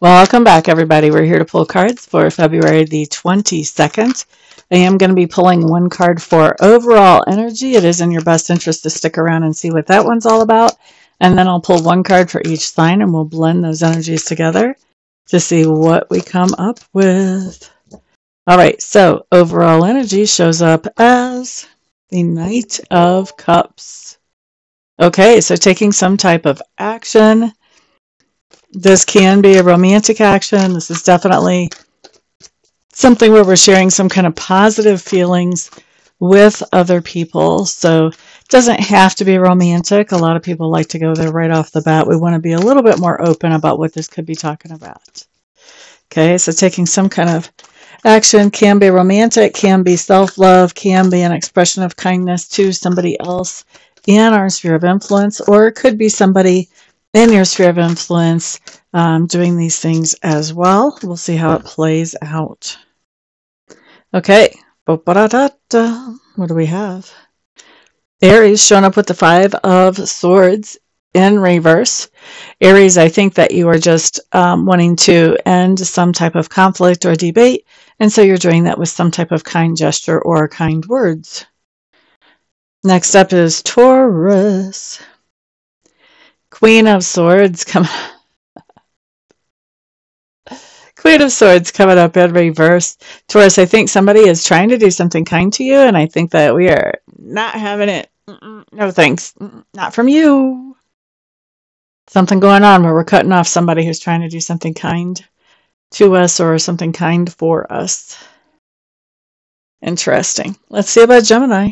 Welcome back, everybody. We're here to pull cards for February the 22nd. I am going to be pulling one card for overall energy. It is in your best interest to stick around and see what that one's all about. And then I'll pull one card for each sign, and we'll blend those energies together to see what we come up with. All right, so overall energy shows up as the Knight of Cups. Okay, so taking some type of action. This can be a romantic action. This is definitely something where we're sharing some kind of positive feelings with other people. So it doesn't have to be romantic. A lot of people like to go there right off the bat. We want to be a little bit more open about what this could be talking about. Okay, so taking some kind of action can be romantic, can be self-love, can be an expression of kindness to somebody else in our sphere of influence, or it could be somebody in your sphere of influence doing these things as well. We'll see how it plays out. Okay, what do we have? Aries showing up with the Five of Swords in reverse. Aries, I think that you are just wanting to end some type of conflict or debate, and so you're doing that with some type of kind gesture or kind words. Next up is Taurus. Queen of Swords coming up in reverse. Taurus, I think somebody is trying to do something kind to you, and I think that we are not having it. No thanks. Not from you. Something going on where we're cutting off somebody who's trying to do something kind to us or something kind for us. Interesting. Let's see about Gemini.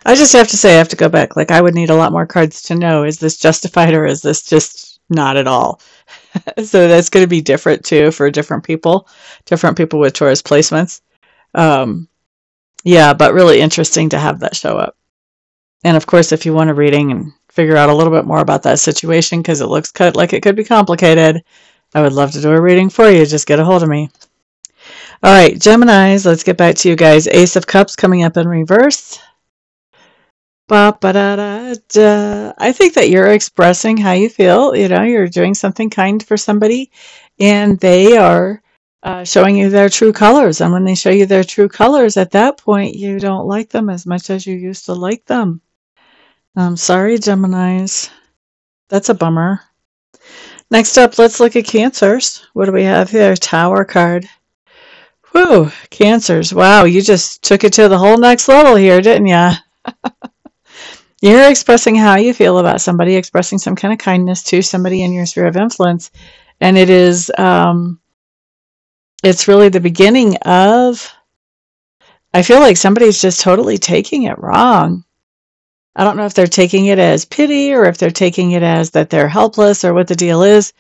I just have to say, I have to go back. Like, I would need a lot more cards to know, is this justified or is this just not at all? So that's going to be different, too, for different people with Taurus placements. Yeah, but really interesting to have that show up. And, of course, if you want a reading and figure out a little bit more about that situation, because it looks like it could be complicated, I would love to do a reading for you. Just get a hold of me. All right, Geminis, let's get back to you guys. Ace of Cups coming up in reverse. I think that you're expressing how you feel. You know, you're doing something kind for somebody, and they are showing you their true colors. And when they show you their true colors, at that point, you don't like them as much as you used to like them. I'm sorry, Geminis. That's a bummer. Next up, let's look at Cancers. What do we have here? Tower card. Whew, Cancers. Wow, you just took it to the whole next level here, didn't you? You're expressing how you feel about somebody, expressing some kind of kindness to somebody in your sphere of influence. And it is, it's really the beginning of, I feel like somebody's just totally taking it wrong. I don't know if they're taking it as pity or if they're taking it as that they're helpless or what the deal is.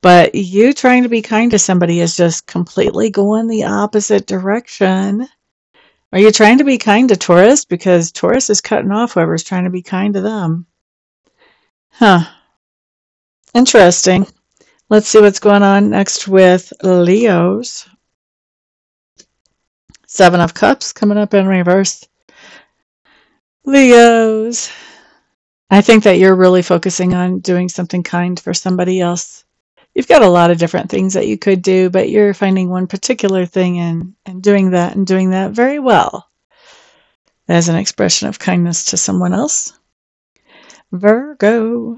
But you trying to be kind to somebody is just completely going the opposite direction. Are you trying to be kind to Taurus? Because Taurus is cutting off whoever's trying to be kind to them. Huh. Interesting. Let's see what's going on next with Leos. Seven of Cups coming up in reverse. Leos. I think that you're really focusing on doing something kind for somebody else. You've got a lot of different things that you could do, but you're finding one particular thing and doing that very well as an expression of kindness to someone else. Virgo.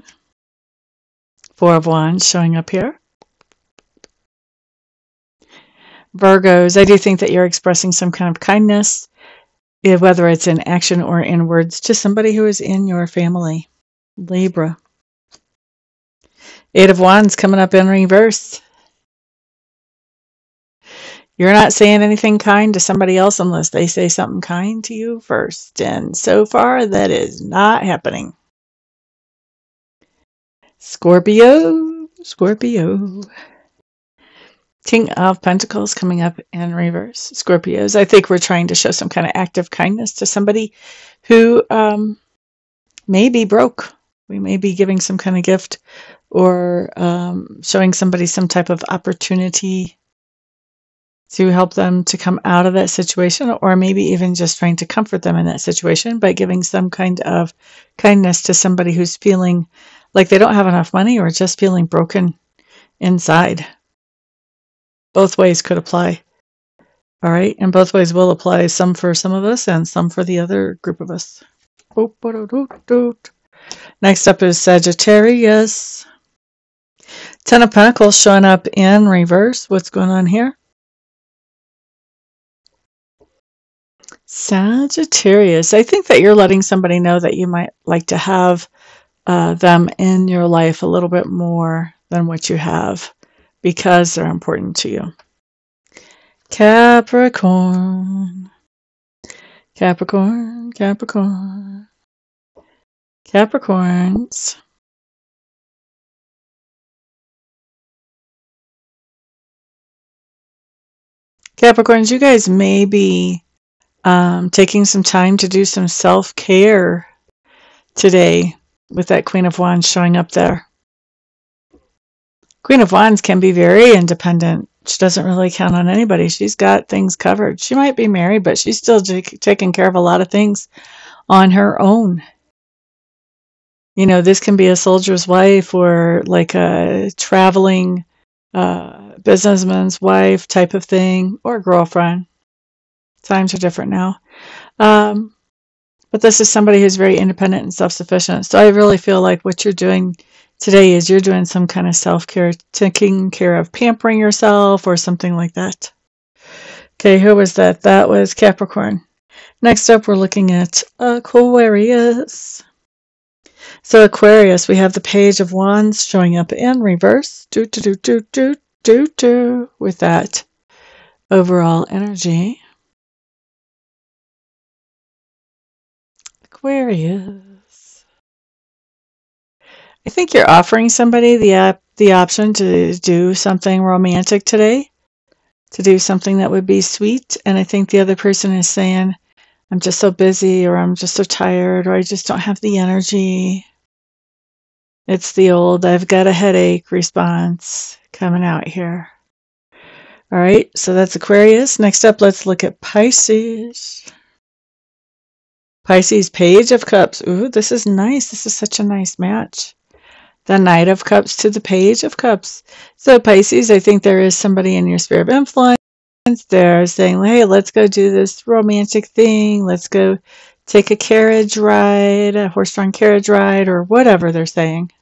Four of Wands showing up here. Virgos, I do think that you're expressing some kind of kindness, whether it's in action or in words, to somebody who is in your family. Libra. Eight of Wands coming up in reverse. You're not saying anything kind to somebody else unless they say something kind to you first. And so far, that is not happening. Scorpio. King of Pentacles coming up in reverse. Scorpios, I think we're trying to show some kind of act of kindness to somebody who may be broke. We may be giving some kind of gift or showing somebody some type of opportunity to help them to come out of that situation, or maybe even just trying to comfort them in that situation by giving some kind of kindness to somebody who's feeling like they don't have enough money or just feeling broken inside. Both ways could apply. All right, and both ways will apply, some for some of us and some for the other group of us. Next up is Sagittarius. 10 of Pentacles showing up in reverse. What's going on here? Sagittarius. I think that you're letting somebody know that you might like to have them in your life a little bit more than what you have because they're important to you. Capricorn. Capricorn. Capricorn. Capricorns. Capricorns, you guys may be taking some time to do some self-care today with that Queen of Wands showing up there. Queen of Wands can be very independent. She doesn't really count on anybody. She's got things covered. She might be married, but she's still taking care of a lot of things on her own. You know, this can be a soldier's wife or like a traveling businessman's wife type of thing, or girlfriend. Times are different now. But this is somebody who's very independent and self-sufficient. So I really feel like what you're doing today is you're doing some kind of self-care, taking care of pampering yourself or something like that. Okay, who was that? That was Capricorn. Next up, we're looking at Aquarius. So Aquarius, we have the Page of Wands showing up in reverse. With that overall energy. Aquarius. I think you're offering somebody the option to do something romantic today, to do something that would be sweet. And I think the other person is saying, I'm just so busy, or I'm just so tired, or I just don't have the energy. It's the old, I've got a headache response coming out here. All right, so that's Aquarius. Next up, let's look at Pisces. Pisces, Page of Cups. Ooh, this is nice. This is such a nice match. The Knight of Cups to the Page of Cups. So Pisces, I think there is somebody in your sphere of influence. They're saying, hey, let's go do this romantic thing. Let's go take a carriage ride, a horse-drawn carriage ride, or whatever they're saying.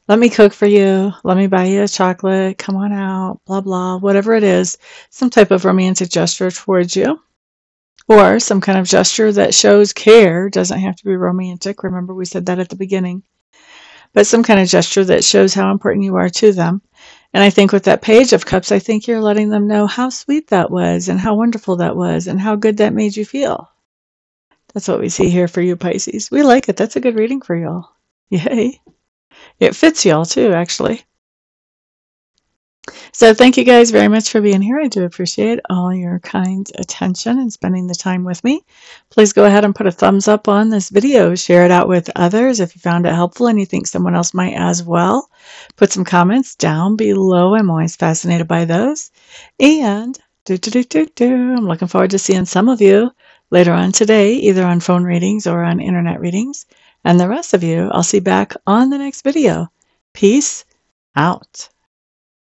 Let me cook for you. Let me buy you a chocolate. Come on out, blah, blah, whatever it is. Some type of romantic gesture towards you. Or some kind of gesture that shows care. Doesn't have to be romantic. Remember, we said that at the beginning. But some kind of gesture that shows how important you are to them. And I think with that Page of Cups, I think you're letting them know how sweet that was and how wonderful that was and how good that made you feel. That's what we see here for you, Pisces. We like it. That's a good reading for y'all. Yay. It fits y'all too, actually. So thank you guys very much for being here. I do appreciate all your kind attention and spending the time with me. Please go ahead and put a thumbs up on this video. Share it out with others if you found it helpful and you think someone else might as well. Put some comments down below. I'm always fascinated by those. And I'm looking forward to seeing some of you later on today, either on phone readings or on internet readings. And the rest of you, I'll see back on the next video. Peace out.